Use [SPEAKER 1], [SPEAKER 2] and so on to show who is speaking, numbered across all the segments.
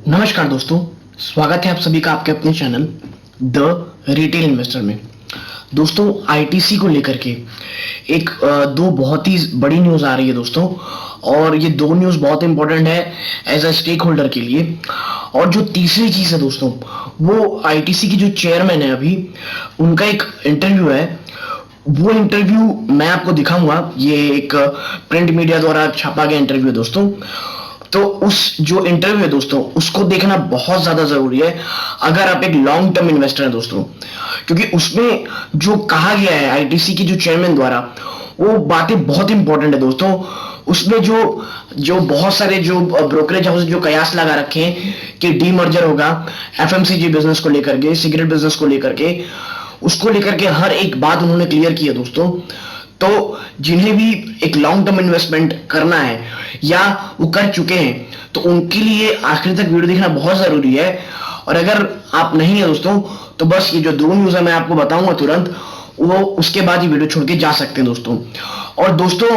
[SPEAKER 1] नमस्कार दोस्तों, स्वागत है आप सभी का आपके अपने चैनल द रिटेल इन्वेस्टर में। दोस्तों, आईटीसी को लेकर के दो बहुत ही बड़ी न्यूज़ आ रही है दोस्तों, और ये दो न्यूज़ बहुत इंपॉर्टेंट है एज अ स्टेक होल्डर के लिए। और जो तीसरी चीज़ है दोस्तों, वो आईटीसी की जो चेयरमैन है अभी, उनका एक इंटरव्यू है। वो इंटरव्यू मैं आपको दिखाऊंगा। ये एक प्रिंट मीडिया द्वारा छापा गया इंटरव्यू है दोस्तों। तो उस जो इंटरव्यू है दोस्तों, उसको देखना बहुत ज्यादा जरूरी है अगर आप एक लॉन्ग टर्म इन्वेस्टर हैं दोस्तों, क्योंकि उसमें जो कहा गया है आईटीसी की जो चेयरमैन द्वारा, वो बातें बहुत इंपॉर्टेंट है दोस्तों। उसमें जो जो बहुत सारे जो ब्रोकरेज हाउस जो कयास लगा रखे हैं कि डीमर्जर होगा एफएमसीजी बिजनेस को लेकर के, सिगरेट बिजनेस को लेकर के, उसको लेकर के हर एक बात उन्होंने क्लियर की है दोस्तों। तो जिन्हें भी एक लॉन्ग टर्म इन्वेस्टमेंट करना है या वो कर चुके हैं, तो उनके लिए आखिर तक वीडियो देखना बहुत जरूरी है। और अगर आप नहीं है दोस्तों, तो बस ये जो दो न्यूज़ है मैं आपको बताऊंगा तुरंत, वो उसके बाद ही वीडियो छोड़ के जा सकते हैं दोस्तों। और दोस्तों,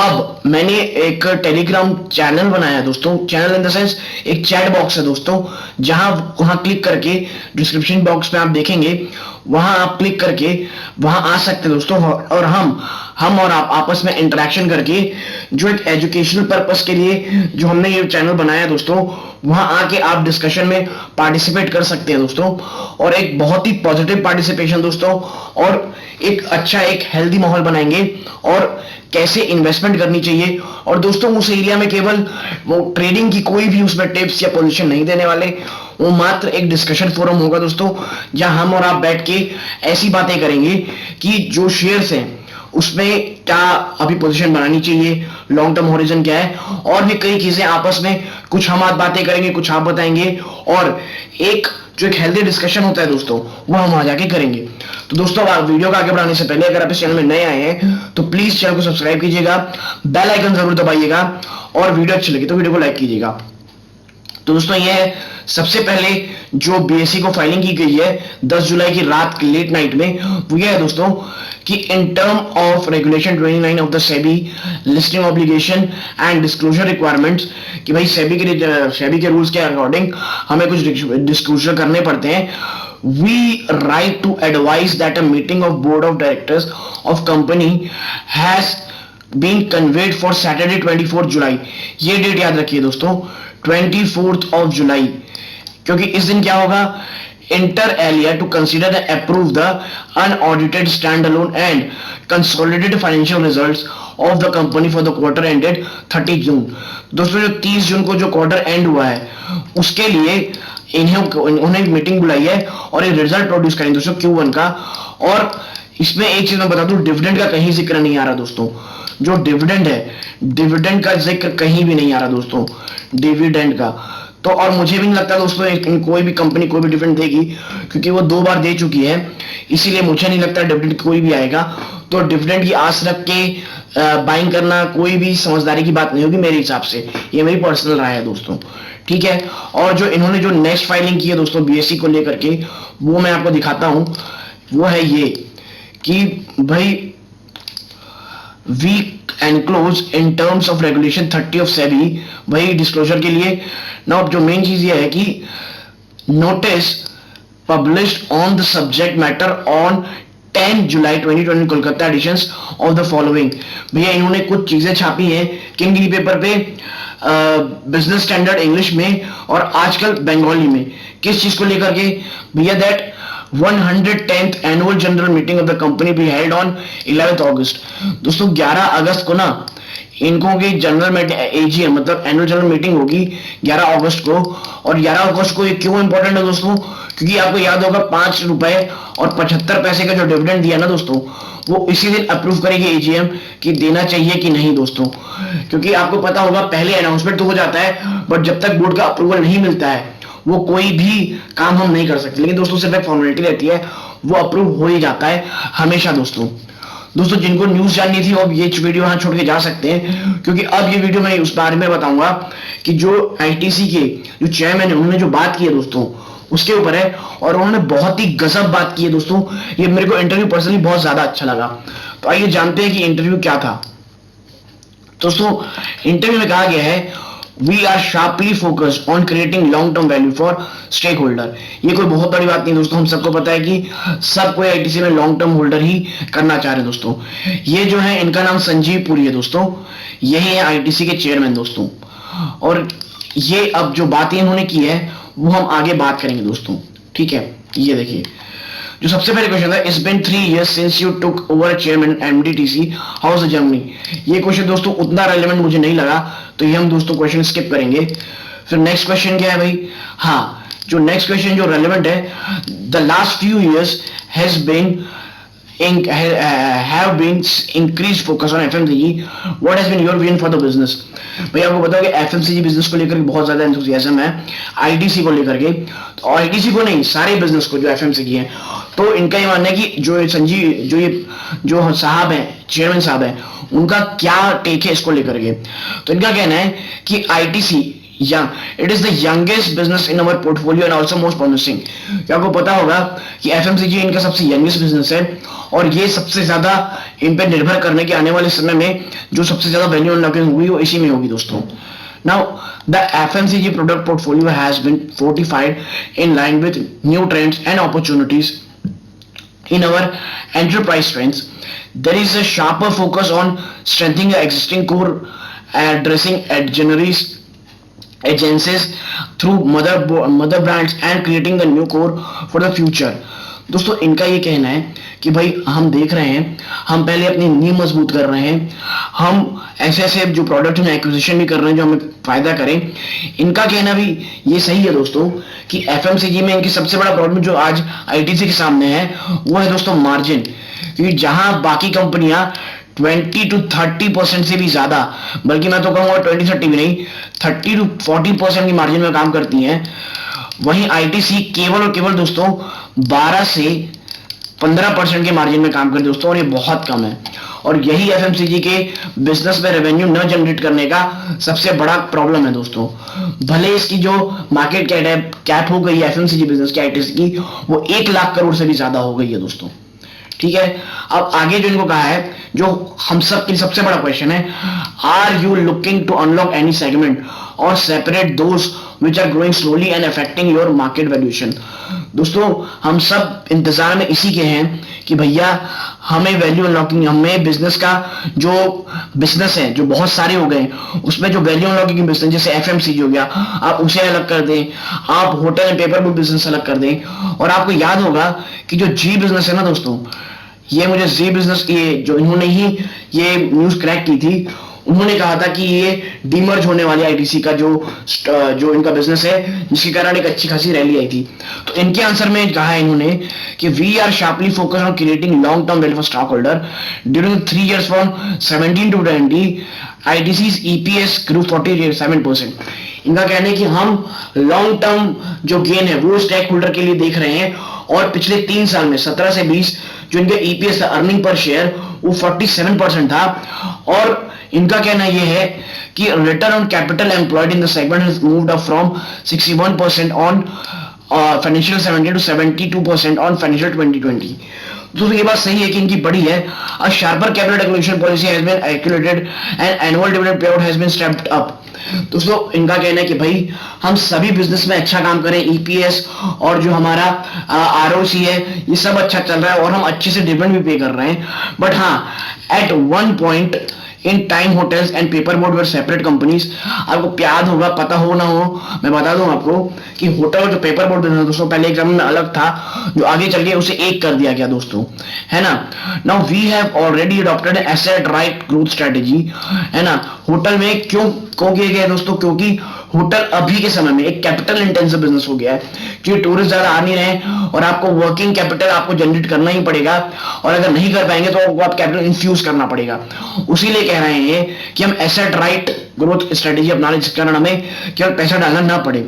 [SPEAKER 1] अब मैंने एक टेलीग्राम चैनल बनाया है दोस्तों। चैनल इन द सेंस एक चैट बॉक्स है दोस्तों, जहां वहां क्लिक करके डिस्क्रिप्शन बॉक्स में आप देखेंगे, वहां आप क्लिक करके वहां आ सकते हैं दोस्तों। और हम और आप आपस में इंटरेक्शन करके जो एक एजुकेशनल पर्पस के लिए जो हमने ये चैनल बनाया है दोस्तों, वहां आके आप डिस्कशन में पार्टिसिपेट कर सकते हैं दोस्तों। और एक बहुत ही पॉजिटिव पार्टिसिपेशन दोस्तों, और एक अच्छा एक हेल्दी माहौल बनाएंगे और कैसे इन्वेस्टमेंट करनी चाहिए। और दोस्तों, उस एरिया में केवल वो ट्रेडिंग की कोई भी उसमें टिप्स या पोजीशन नहीं देने वाले, वो मात्र एक डिस्कशन फोरम होगा दोस्तों, जहां हम और आप बैठ के ऐसी बातें करेंगे कि जो शेयर्स हैं उसमें क्या अभी पोजीशन बनानी चाहिए, लॉन्ग टर्म होरिजन क्या है, और भी कई चीजें आपस में कुछ हम आप बातें करेंगे, कुछ आप बताएंगे, और एक जो एक हेल्दी डिस्कशन होता है दोस्तों, वो हम वहां जाके करेंगे। तो दोस्तों, आप वीडियो को आगे बढ़ाने से पहले अगर आप इस चैनल में नए आए हैं तो प्लीज चैनल को सब्सक्राइब कीजिएगा, बेल आइकन जरूर दबाइएगा, और वीडियो अच्छी लगी तो वीडियो को लाइक कीजिएगा। तो दोस्तों, ये सबसे पहले जो बीएसई को फाइलिंग की गई है 10 जुलाई की रात की लेट नाइट में, वो यह है दोस्तों कि in term of regulation 29 of the SEBI listing obligation and disclosure requirements, कि भाई सेबी के रूल्स के अकॉर्डिंग हमें कुछ डिस्क्लोजर करने पड़ते हैं। We write to advise that a meeting of board of directors of company has been conveyed for Saturday 24 जुलाई। ये डेट याद रखिए दोस्तों, 24 ऑफ जुलाई, क्योंकि इस दिन क्या होगा, inter alia to consider and approve the unaudited standalone and consolidated financial results of the company for the quarter ended 30 June. दोस्तों, जो 30 जून को जो क्वार्टर एंड हुआ है, उसके लिए उन्होंने एक मीटिंग बुलाई है और एक रिजल्ट प्रोड्यूस करेंगे दोस्तों Q1 का। और इसमें एक चीज मैं बता दूं, डिविडेंड का कहीं जिक्र नहीं आ रहा दोस्तों। जो डिविडेंड है, डिविडेंड का जिक्र कहीं भी नहीं आ रहा दोस्तों, डिविडेंड का। तो और मुझे भी नहीं लगता दोस्तों कोई भी कंपनी कोई भी डिविडेंड देगी, क्योंकि वो 2 बार दे चुकी है, इसीलिए मुझे नहीं लगता डिविडेंड कोई भी आएगा। तो डिविडेंड की आस रख के बाइंग करना कोई भी समझदारी की बात नहीं होगी मेरे हिसाब से। ये मेरी पर्सनल राय है दोस्तों, ठीक है। और जो इन्होंने जो नेक्स्ट फाइलिंग की है दोस्तों बीएसई को लेकर के, वो मैं आपको दिखाता हूं। वो है ये कि भाई we enclose in terms of regulation 30 of SEBI, वही डिस्क्लोजर के लिए ना। जो मेन चीज ये है कि notice published on the subject matter on 10 July 2020 Kolkata editions of the following. भैया, इन्होंने कुछ चीजें छापी हैं किन किन पेपर पे, बिजनेस स्टैंडर्ड इंग्लिश में और आजकल बंगाली में। किस चीज को लेकर के भैया, that 110th annual general meeting of the company be held on 11 अगस्त। दोस्तों, 11 अगस्त को ना इनको की जनरल एजीएम मतलब एनुअल जनरल मीटिंग होगी 11 अगस्त को। और 11 अगस्त को ये क्यों इंपॉर्टेंट है दोस्तों, क्योंकि आपको याद होगा 5 रुपए और 75 पैसे का जो डिविडेंड दिया ना दोस्तों, वो इसी दिन अप्रूव करेगी एजीएम कि देना चाहिए कि नहीं दोस्तों। क्योंकि आपको पता होगा पहले अनाउंसमेंट तो हो जाता है, बट जब तक बोर्ड का अप्रूवल नहीं मिलता है वो कोई भी काम हम नहीं कर सकते। लेकिन दोस्तों, सिर्फ एक फॉर्मेलिटी रहती है, वो अप्रूव हो ही जाता है हमेशा दोस्तों। जिनको न्यूज जाननी थी अब ये वीडियो यहाँ छोड़ के जा सकते हैं, क्योंकि अब ये वीडियो मैं उस बारे में बताऊंगा कि जो आईटीसी के जो चेयरमैन है उन्होंने जो बात की है दोस्तों, उसके ऊपर है। और उन्होंने बहुत ही गजब बात की है दोस्तों। ये मेरे को इंटरव्यू पर्सनली बहुत ज्यादा अच्छा लगा। तो आइए जानते हैं कि इंटरव्यू क्या था दोस्तों। इंटरव्यू में कहा गया है we are sharply focused on creating long term value for stakeholder. ये कोई बहुत बड़ी बात नहीं दोस्तों, हम सबको पता है कि सब कोई आईटीसी में लॉन्ग टर्म होल्डर ही करना चाह रहे हैं दोस्तों। ये जो है इनका नाम संजीव पुरी है दोस्तों, यही है आईटीसी के चेयरमैन दोस्तों। और ये अब जो बातें इन्होंने की है वो हम आगे बात करेंगे दोस्तों, ठीक है। ये देखिए जो सबसे पहले क्वेश्चन था, it's been 3 years since you took over chairman MDTC, how is Germany. ये क्वेश्चन दोस्तों उतना रेलेवेंट मुझे नहीं लगा, तो ये हम दोस्तों क्वेश्चन स्किप करेंगे। फिर नेक्स्ट क्वेश्चन क्या है भाई, हाँ जो नेक्स्ट क्वेश्चन जो रेलेवेंट है, the last few years has been have been increased focus on FMCG. What has been your vision for the business? भाई आपको बताओ कि FMCG बिजनेस को लेकर बहुत ज्यादा एंथुसियाज्म है आईटीसी को लेकर के, तो आईटीसी को नहीं सारे बिजनेस को जो FMCG है। तो इनका ये मानना है कि जो संजीव जो साहब हैं चेयरमैन साहब हैं, उनका क्या टेक है इसको लेकर के। तो इनका कहना है कि ITC it is the youngest business in our portfolio and also most promising। क्या आपको पता होगा कि FMCG इनका सबसे यंगेस्ट बिजनेस है और ये सबसे ज्यादा इन पे निर्भर करने के आने वाले समय में जो सबसे ज्यादा वैल्यू अनलॉकिंग होगी वो इसी में होगी दोस्तों। Now the FMCG product portfolio has been fortified in line with new trends and opportunities in our enterprise strengths. There is a sharper focus on strengthening the existing core, addressing adjacencies agencies through mother brands and creating the new core for the future। दोस्तों इनका ये कहना है कि भाई हम देख रहे हैं, हम पहले अपनी नींव मजबूत कर रहे हैं, हम ऐसे ऐसे जो प्रोडक्ट में एक्विजिशन भी कर रहे हैं जो हमें फायदा करें। इनका कहना भी ये सही है दोस्तों कि एफएमसीजी में इनकी सबसे बड़ा प्रॉब्लम जो आज आईटीसी के सामने है वो है दोस्तों मार्जिन। क्योंकि जहां बाकी कंपनियां 20 to 30% से भी ज्यादा, बल्कि मैं तो कहूंगा 20-30 भी नहीं, 30 to 40% की मार्जिन में काम करती हैं, वहीं आईटीसी केवल और केवल दोस्तों 12 से 15% के मार्जिन में काम करती है दोस्तों, और ये बहुत कम है। और यही एफएमसीजी के बिजनेस में रेवेन्यू न जनरेट करने का सबसे बड़ा प्रॉब्लम है दोस्तों। भले इसकी जो मार्केट कैप हो गई है एफएमसीजी बिजनेस की आईटीसी की, वो 1 लाख करोड़ से भी ज्यादा हो गई है दोस्तों, ठीक है। अब आगे जो इनको कहा है, जो हम सब के सबसे बड़ा क्वेश्चन है, are you looking to unlock any segment और separate those which are growing slowly and affecting your market valuation। दोस्तों हम सब इंतजार में इसी के हैं कि भैया हमें वैल्यू अनलॉकिंग, हमें बिजनेस का जो बिजनेस है जो बहुत सारे हो गए उसमें जो वैल्यू अनलॉकिंग बिजनेस जैसे एफएमसीजी हो गया, आप उसे अलग कर दें, आप hotel and paper book business अलग कर दें। और आपको याद होगा कि जो जी बिजनेस है ना दोस्तों, ये मुझे जी बिजनेस ये जो इन्होंने ही ये न्यूज क्रैक की थी, उन्होंने कहा था कि ये डीमर्ज होने वाली आईटीसी का जो इनका बिजनेस है, जिसके कारण एक अच्छी खासी रैली आई थी। तो इनके आंसर में कहा है इन्होंने कि we are sharply focus on creating long term value for stockholder during 3 years from 17 to 20 आईटीसी's EPS grew 47%। इनका कहना है कि हम लॉन्ग टर्म जो गेन है वो स्टेक होल्डर के लिए देख रहे हैं, और पिछले 3 साल में 17 से 20 जो इनका ईपीएस था, अर्निंग पर शेयर, वो 47% था। और इनका कहना यह है कि return on capital employed in the segment has moved up from 61% on financial 17 to 72% on financial 2020। तो ये बात सही है कि इनकी बड़ी है। A sharper capital allocation policy has been calculated and annual dividend payout has been stepped up. दोस्तों इनका कहना है कि भाई हम सभी बिजनेस में अच्छा काम करें, ईपीएस और जो हमारा आरओसी है ये सब अच्छा चल रहा है और हम अच्छे से डिविडेंड भी पे कर रहे हैं। बट हाँ, at one point in time hotels and paper board were separate companies. आपको याद होगा, पता हो ना हो, मैं बता दूं आपको कि होटल और जो पेपर बोर्ड दोस्तों पहले एक में अलग था, जो आगे चल के उसे एक कर दिया गया दोस्तों, है ना। Now we have already adopted asset right growth strategy, है ना। होटल में क्यों किया गया दोस्तों, क्योंकि होटल अभी के समय में एक कैपिटल इंटेंसिव बिजनेस हो गया है, क्योंकि टूरिस्ट ज्यादा आ नहीं रहे और आपको वर्किंग कैपिटल आपको जनरेट करना ही पड़ेगा, और अगर नहीं कर पाएंगे तो आपको आप कैपिटल इन्फ्यूज करना पड़ेगा। उसी लिए कह रहे हैं कि हम एसेट राइट ग्रोथ स्ट्रेटेजी अपना लें, जिसके कारण हमें केवल पैसा डालना ना पड़े,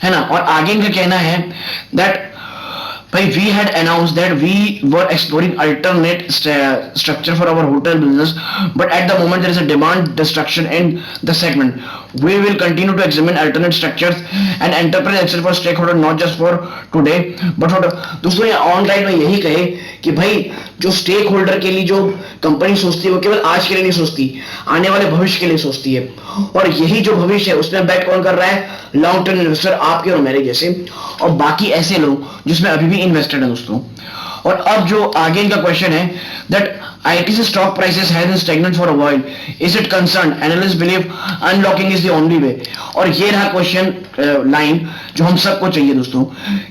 [SPEAKER 1] है ना। और आगे इनका कहना है दैट भाई we had announced that we were exploring alternate structure for our hotel business, but at the moment there is a demand destruction in the segment. We will continue to examine alternate structures and enterprise exit for stakeholder, not just for today but for दोस्तों ये online में यही कहे कि भाई जो stake holder के लिए जो कंपनी सोचती है वो केवल आज के लिए नहीं सोचती, आने वाले भविष्य के लिए सोचती है। और यही जो भविष्य है उसमें बैट कौन कर रहा है? लॉन्ग टर्म इन्वेस्टर, आपके और मेरे जैसे, और बाकी ऐसे लोग जिसमें अभी भी इन्वेस्टेड है दोस्तों। और अब जो आगे इनका क्वेश्चन है that ITC stock prices has been stagnant for a while. Is it concerned? Analysts believe unlocking is the only way. और ये रहा क्वेश्चन लाइन जो हम सबको चाहिए दोस्तों,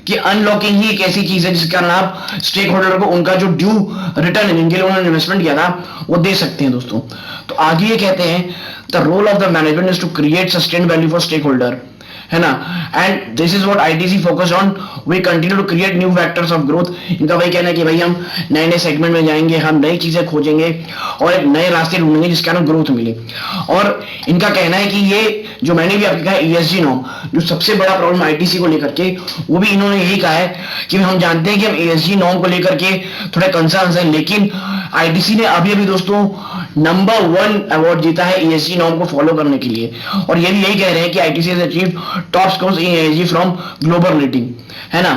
[SPEAKER 1] कि अनलॉकिंग ही एक ऐसी चीज है जिसके कारण आप स्टेक होल्डर को उनका जो ड्यू रिटर्न जिनके लिए उन्होंने इन्वेस्टमेंट किया था वो दे सकते हैं दोस्तों। तो आगे ये कहते हैं the role of the management is to create sustained value for stakeholder, है ना, and this is what ITC focus on. We continue to create new vectors of growth. इनका वही कहना है कि भाई हम नए नए सेगमेंट में जाएंगे, हम नई चीजें खोजेंगे और एक नए रास्ते ढूंढेंगे जिसके कारण ग्रोथ मिले। और इनका कहना है कि ये जो मैंने भी आपको कहा ESG नॉर्म, जो सबसे बड़ा प्रॉब्लम ITC को लेकर के, वो भी इन्होंने यही कहा है कि हम जानते हैं कि हम ESG नॉर्म को लेकर के थोड़े कंसर्न है, लेकिन ITC ने अभी अभी दोस्तों नंबर 1 अवार्ड जीता है ESG नॉर्म को फॉलो करने के लिए। और ये भी यही कह रहे हैं कि ITC has achieved top scores in ESG from global rating, है ना।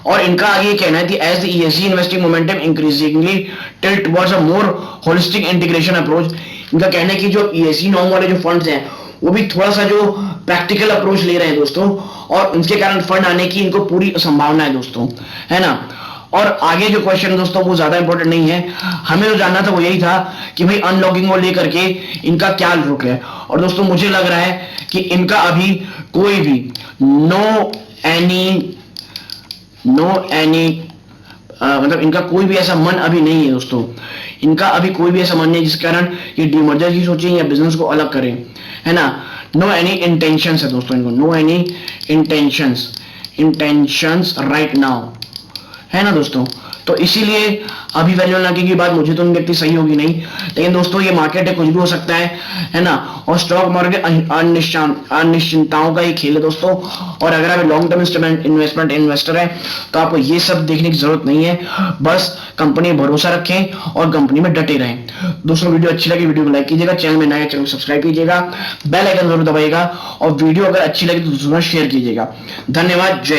[SPEAKER 1] और इनका आगे कहना है कि as the ESG investing momentum increasingly tilt towards a more holistic integration approach, इनका कहना है कि जो ESG नॉर्म वाले जो फंड्स हैं वो भी थोड़ा सा जो प्रैक्टिकल अप्रोच ले रहे हैं दोस्तों, और उनके कारण फंड आने की इनको पूरी संभावना है दोस्तों, है ना। और आगे जो क्वेश्चन दोस्तों वो ज्यादा इंपॉर्टेंट नहीं है, हमें जो जानना था वो यही था कि भाई अनलॉकिंग को लेकर के इनका क्या रुख है। और दोस्तों मुझे लग रहा है कि इनका अभी कोई भी नो एनी मतलब इनका कोई भी ऐसा मन अभी नहीं है दोस्तों। इनका अभी कोई भी ऐसा मन नहीं है जिस कारण ये डीमर्जर की सोचें या बिजनेस को अलग करें, है ना। नो एनी इंटेंशंस है दोस्तों इनको, no any intentions right now, है ना दोस्तों। तो इसीलिए अभी वैल्यू अनलॉकिंग की बात मुझे तो नहीं लगती सही होगी नहीं, लेकिन दोस्तों ये मार्केट है, कुछ भी हो सकता है ना। और स्टॉक मार्केट अनिश्चितताओं का ही खेल है दोस्तों। और अगर आप लॉन्ग टर्म इन्वेस्टमेंट इन्वेस्टर है तो आपको ये सब देखने की जरूरत नहीं है, बस कंपनी में भरोसा रखें और कंपनी में डटे रहें। दोस्तों वीडियो अच्छी लगी वीडियो को लाइक कीजिएगा, चैनल में नया चैनल को सब्सक्राइब कीजिएगा, बेल आइकन जरूर दबाइएगा, और वीडियो अगर अच्छी लगी तो दूसरों शेयर कीजिएगा। धन्यवाद, जय।